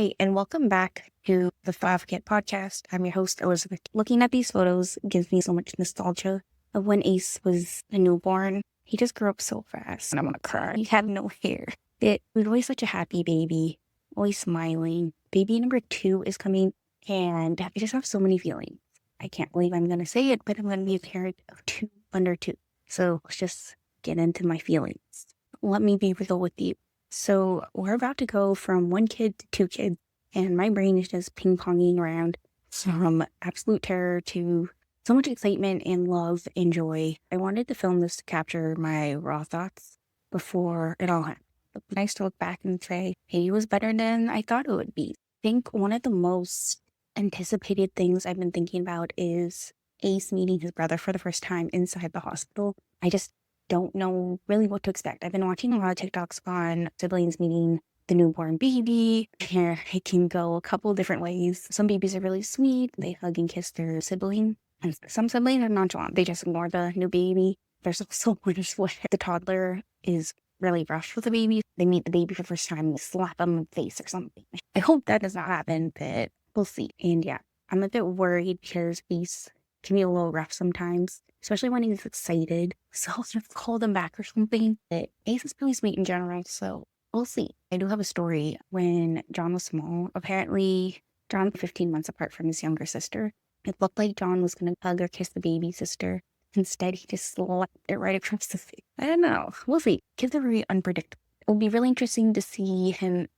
Hey, and welcome back to the Advocate podcast. I'm your host, Elizabeth. Looking at these photos gives me so much nostalgia of when Ace was a newborn. He just grew up so fast, and I'm gonna cry. He had no hair. It was always such a happy baby, always smiling. Baby number 2 is coming, and I just have so many feelings. I can't believe I'm gonna say it, but I'm gonna be a parent of 2 under 2. So let's just get into my feelings. Let me be real with you. So we're about to go from 1 kid to 2 kids, and my brain is just ping-ponging around from absolute terror to so much excitement and love and joy. I wanted to film this to capture my raw thoughts before it all happened. It's nice to look back and say, hey, it was better than I thought it would be. I think one of the most anticipated things I've been thinking about is Ace meeting his brother for the first time inside the hospital. I just don't know really what to expect. I've been watching a lot of TikToks on siblings meeting the newborn baby. Here, it can go a couple different ways. Some babies are really sweet. They hug and kiss their sibling. And some siblings are nonchalant. They just ignore the new baby. There's also ones where the toddler is really rough with the baby. They meet the baby for the first time and slap them in the face or something. I hope that does not happen, but we'll see. And yeah, I'm a bit worried because Ace can be a little rough sometimes, especially when he's excited. So I'll just call them back or something. But Ace is really sweet in general, so we'll see. I do have a story. When John was small, apparently John 15 months apart from his younger sister. It looked like John was going to hug or kiss the baby sister. Instead, he just slapped it right across the face. I don't know. We'll see. Kids are very unpredictable. It'll be really interesting to see him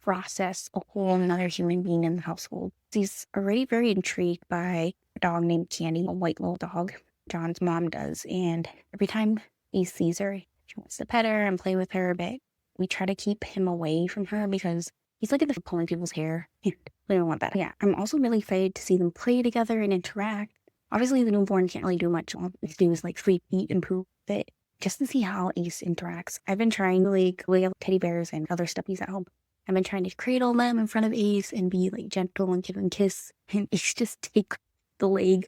process a whole another human being in the household. He's already very intrigued by a dog named Candy, a white little dog. John's mom does, and every time he sees her, she wants to pet her and play with her, but we try to keep him away from her because he's like at the pulling people's hair, and we don't want that. Yeah, I'm also really excited to see them play together and interact. Obviously, the newborn can't really do much. All they do is like sleep, eat, and poop, but just to see how Ace interacts. I've been trying to like lay out teddy bears and other stuffies at home. I've been trying to cradle them in front of Ace and be like gentle and give him a kiss, and Ace just takes the leg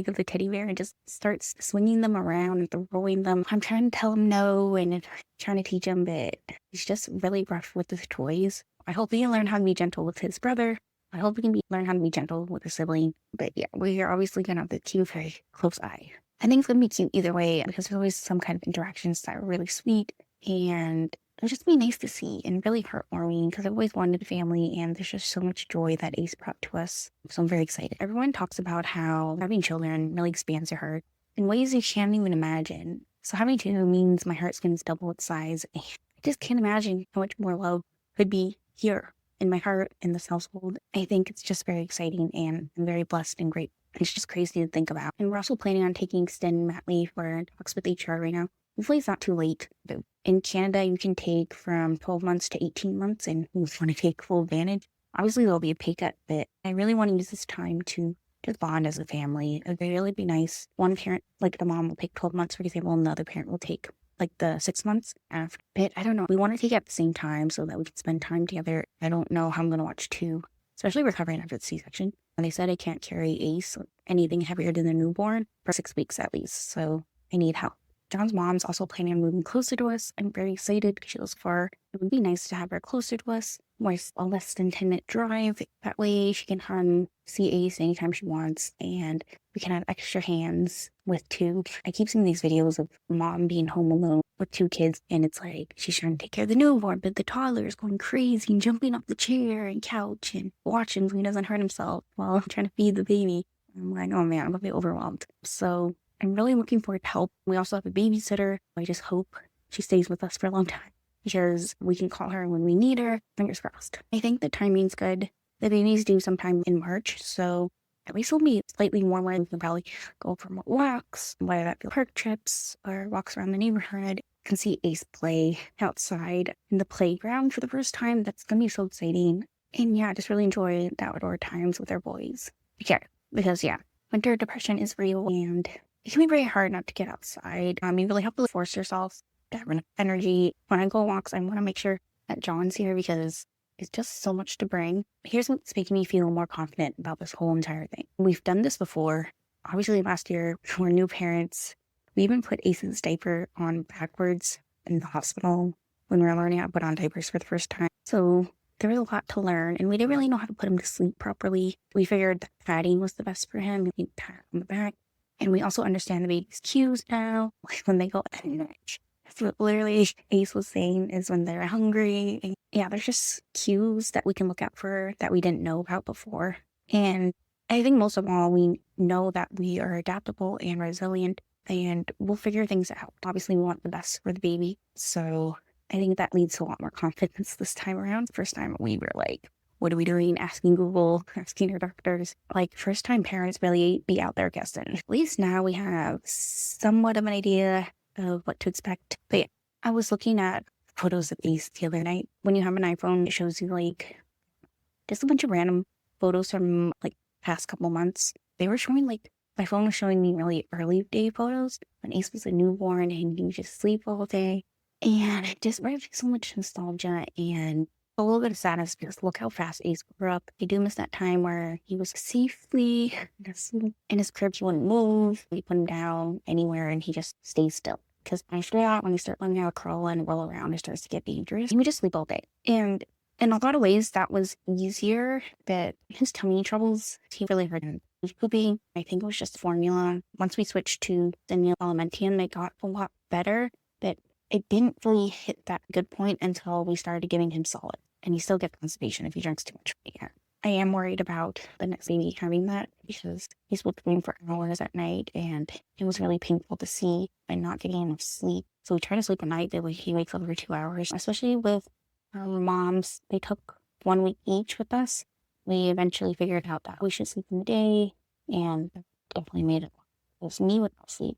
of the teddy bear and just starts swinging them around and throwing them. I'm trying to tell him no and trying to teach him, but he's just really rough with his toys. I hope he can learn how to be gentle with his brother. I hope he can learn how to be gentle with his sibling. But yeah, we are obviously going to have to keep a very close eye. I think it's going to be cute either way because there's always some kind of interactions that are really sweet, and it'll just be nice to see and really heartwarming because I've always wanted a family, and there's just so much joy that Ace brought to us. So I'm very excited. Everyone talks about how having children really expands your heart in ways you can't even imagine. So having 2 means my heart's going to double its size. I just can't imagine how much more love could be here in my heart in this household. I think it's just very exciting, and I'm very blessed and grateful. It's just crazy to think about. And we're also planning on taking extended mat leave. We're in talks with HR right now. Hopefully it's not too late. But in Canada, you can take from 12 months to 18 months, and we want to take full advantage. Obviously, there'll be a pay cut, but I really want to use this time to just bond as a family. It would really be nice. One parent, like the mom, will take 12 months, for example, and the other parent will take like the 6 months after. But I don't know. We want to take it at the same time so that we can spend time together. I don't know how I'm going to watch 2, especially recovering after the C-section. And they said I can't carry Ace or anything heavier than the newborn for 6 weeks at least. So I need help. John's mom's also planning on moving closer to us. I'm very excited because she lives far. It would be nice to have her closer to us. A less than 10-minute drive. That way she can come see Ace anytime she wants, and we can have extra hands with 2. I keep seeing these videos of mom being home alone with 2 kids, and it's like she's trying to take care of the newborn, but the toddler is going crazy and jumping off the chair and couch and watching so he doesn't hurt himself while I'm trying to feed the baby. I'm like, oh man, I'm gonna be overwhelmed. So I'm really looking forward to help. We also have a babysitter. I just hope she stays with us for a long time because we can call her when we need her. Fingers crossed. I think the timing's good. The baby's due sometime in March, so at least it'll be slightly warmer. We can probably go for more walks, whether that be park trips or walks around the neighborhood. I can see Ace play outside in the playground for the first time. That's going to be so exciting. And yeah, just really enjoy the outdoor times with our boys. Yeah, because winter depression is real, and it can be very hard not to get outside. You really have to force yourself to have enough energy. When I go on walks, I want to make sure that John's here because it's just so much to bring. Here's what's making me feel more confident about this whole entire thing. We've done this before. Obviously, last year, we're new parents. We even put Ace's diaper on backwards in the hospital when we were learning how to put on diapers for the first time. So there was a lot to learn, and we didn't really know how to put him to sleep properly. We figured that patting was the best for him. We pat on the back. And we also understand the baby's cues now, like when they go energy. So literally, Ace was saying is when they're hungry. And yeah, there's just cues that we can look out for that we didn't know about before. And I think most of all, we know that we are adaptable and resilient, and we'll figure things out. Obviously, we want the best for the baby. So I think that leads to a lot more confidence this time around. First time we were like, what are we doing? Asking Google, asking our doctors. Like, first time parents really be out there guessing. At least now we have somewhat of an idea of what to expect. But yeah, I was looking at photos of Ace the other night. When you have an iPhone, it shows you like just a bunch of random photos from like past couple months. They were showing like, my phone was showing me really early day photos when Ace was a newborn and he would just sleep all day. And it just brings me so much nostalgia and a little bit of sadness because look how fast Ace grew up. I do miss that time where he was safely in his crib. He wouldn't move. We put him down anywhere and he just stays still. Because after that, when you start learning how to crawl and roll around, it starts to get dangerous. He would just sleep all day. And in a lot of ways, that was easier, but his tummy troubles, he really hurt him. Pooping, I think it was just formula. Once we switched to the Neil Alimentium, they got a lot better, but it didn't really hit that good point until we started giving him solid. And he still gets constipation if he drinks too much. Yeah. I am worried about the next baby having that because he's sleeping for hours at night and it was really painful to see and not getting enough sleep. So we try to sleep at night, but he wakes up every 2 hours, especially with our moms. They took 1 week each with us. We eventually figured out that we should sleep in the day and definitely made it. It was me without sleep.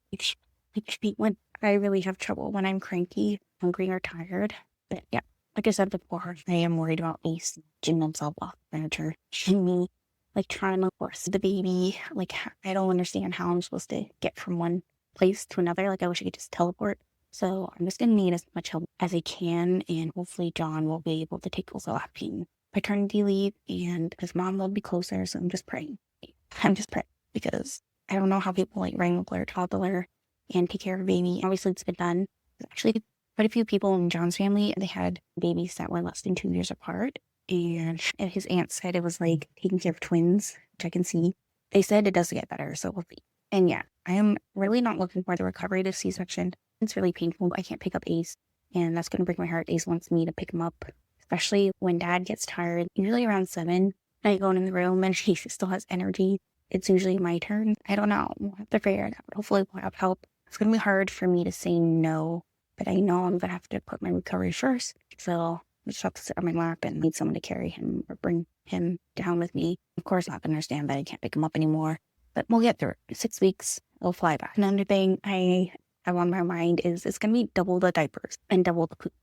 When I really have trouble when I'm cranky, hungry, or tired. But yeah, like I said before, I am worried about Ace gymming himself off furniture, and me like trying to force the baby. Like I don't understand how I'm supposed to get from one place to another. Like I wish I could just teleport. So I'm just gonna need as much help as I can, and hopefully John will be able to take overlapping paternity leave, and his mom will be closer. So I'm just praying. I'm just praying because I don't know how people like wrangle a toddler and take care of a baby. Obviously, it's been done. There's actually quite a few people in John's family, they had babies that were less than 2 years apart. And his aunt said it was like taking care of twins, which I can see. They said it does get better, so we'll see. And yeah, I am really not looking for the recovery to C-section. It's really painful. I can't pick up Ace, and that's going to break my heart. Ace wants me to pick him up, especially when Dad gets tired. Usually around 7, I go in the room and he still has energy. It's usually my turn. I don't know. We'll have to figure it out. Hopefully we'll have help. It's going to be hard for me to say no, but I know I'm going to have to put my recovery first. So I just have to sit on my lap and need someone to carry him or bring him down with me. Of course, I can understand that I can't pick him up anymore, but we'll get through it. 6 weeks, it'll fly by. Another thing I have on my mind is it's going to be double the diapers and double the poop.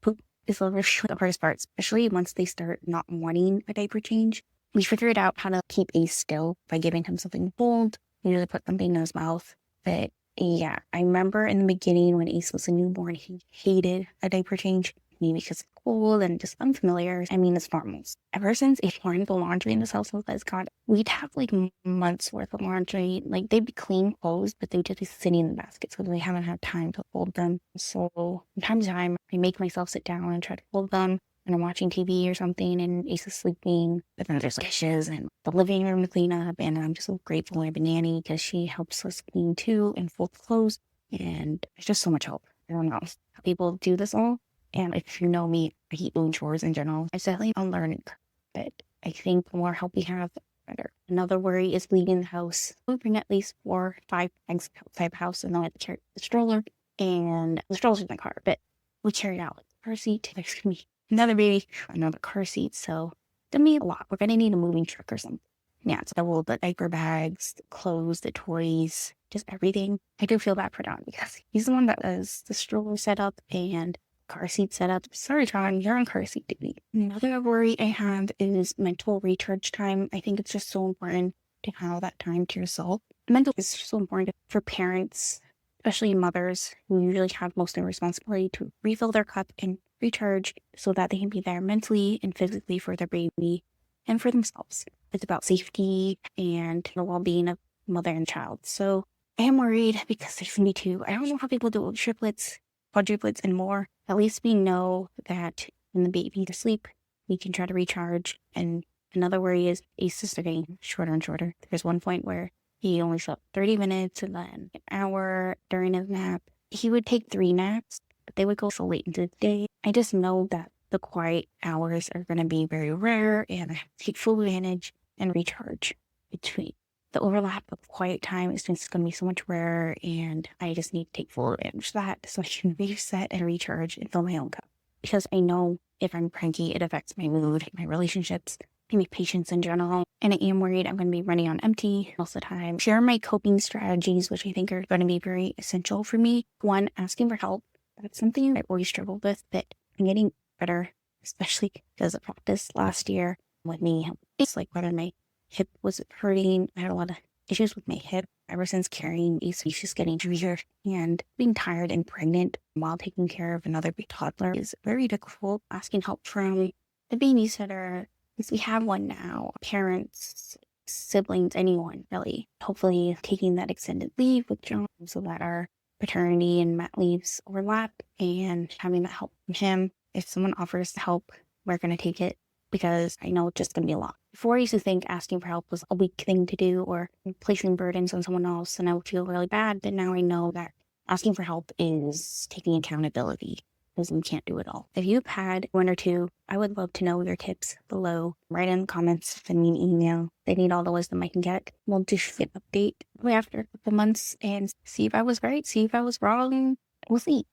Poop is literally the hardest part, especially once they start not wanting a diaper change. We figured out how to keep Ace still by giving him something cold. We usually put something in his mouth, but yeah, I remember in the beginning when Ace was a newborn, he hated a diaper change, maybe because it's cold and just unfamiliar. I mean, it's normal. Ever since Ace learned the laundry in this household, as God, we'd have like months worth of laundry. Like they'd be clean clothes, but they'd just be sitting in the basket, so we haven't had time to fold them. So from time to time, I make myself sit down and try to fold them. And I'm watching TV or something and Ace is sleeping, but then there's like dishes and the living room to clean up, and I'm just so grateful I have a nanny because she helps us clean too and fold clothes, and it's just so much help. I don't know how people do this all, and if you know me, I hate doing chores in general. It's definitely a learning curve, but I think the more help we have, the better. Another worry is leaving the house. We bring at least 4 or 5 bags outside the house, and then I have to carry the stroller, and the stroller's in my car, but we carry it out like car seat. There's gonna be another baby, another car seat, so it's gonna be a lot. We're gonna need a moving truck or something. Yeah, it's double the diaper bags, the clothes, the toys, just everything. I do feel bad for Don because he's the one that does the stroller setup and car seat setup. Sorry, John, you're on car seat duty. Another worry I have is mental recharge time. I think it's just so important to have that time to yourself. Mental is so important for parents, especially mothers who usually have most of the responsibility to refill their cup and recharge so that they can be there mentally and physically for their baby and for themselves. It's about safety and the well-being of mother and child. So I am worried because there's me too. I don't know how people do it with triplets, quadruplets, and more. At least we know that when the baby is asleep, we can try to recharge. And another worry is Ace is getting shorter and shorter. There's one point where he only slept 30 minutes and then an hour during his nap. He would take 3 naps, but they would go so late into the day. I just know that the quiet hours are going to be very rare, and I have to take full advantage and recharge between. The overlap of quiet time is just going to be so much rarer, and I just need to take full advantage of that so I can reset and recharge and fill my own cup. Because I know if I'm cranky, it affects my mood, my relationships, and my patience in general. And I am worried I'm going to be running on empty most of the time. Share my coping strategies, which I think are going to be very essential for me. One, asking for help. That's something I've always struggled with, but I'm getting better, especially because of practice last year with me. It's like whether my hip was hurting. I had a lot of issues with my hip ever since carrying Ace. He's just getting heavier, and being tired and pregnant while taking care of another big toddler is very difficult. Asking help from the babysitter, because we have one now, parents, siblings, anyone really. Hopefully taking that extended leave with John so that our paternity and mat leaves overlap, and having that help from him. If someone offers help, we're going to take it, because I know it's just going to be a lot. Before I used to think asking for help was a weak thing to do or placing burdens on someone else, and I would feel really bad. But now I know that asking for help is taking accountability, because we can't do it all. If you've had 1 or 2, I would love to know your tips below. Write in the comments, send me an email. They need all the wisdom I can get. We'll just get an update after a couple months and see if I was right, see if I was wrong. We'll see.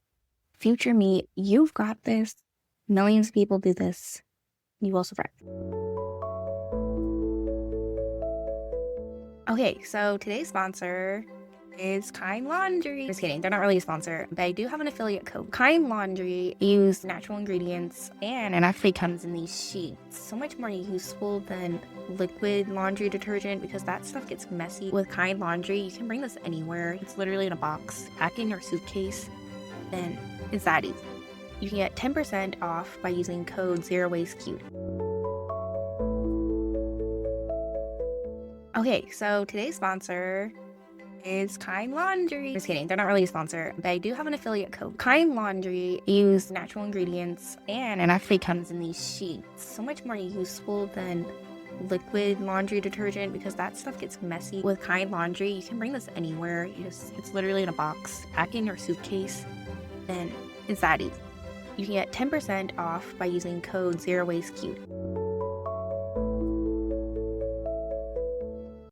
Future me, you've got this. Millions of people do this. You will survive. Okay, so today's sponsor is Kind Laundry. Just kidding, they're not really a sponsor, but I do have an affiliate code. Kind Laundry use natural ingredients, and it actually comes in these sheets. So much more useful than liquid laundry detergent, because that stuff gets messy. With Kind Laundry, you can bring this anywhere. It's literally in a box, pack in your suitcase, and it's that easy. You can get 10% off by using code ZeroWasteCute. Okay, so today's sponsor is Kind Laundry. Just kidding, they're not really a sponsor, but I do have an affiliate code. Kind Laundry use natural ingredients, and it actually comes in these sheets. So much more useful than liquid laundry detergent, because that stuff gets messy. With Kind Laundry, you can bring this anywhere. It's literally in a box, pack in your suitcase, and it's that easy. You can get 10% off by using code ZeroWasteCute.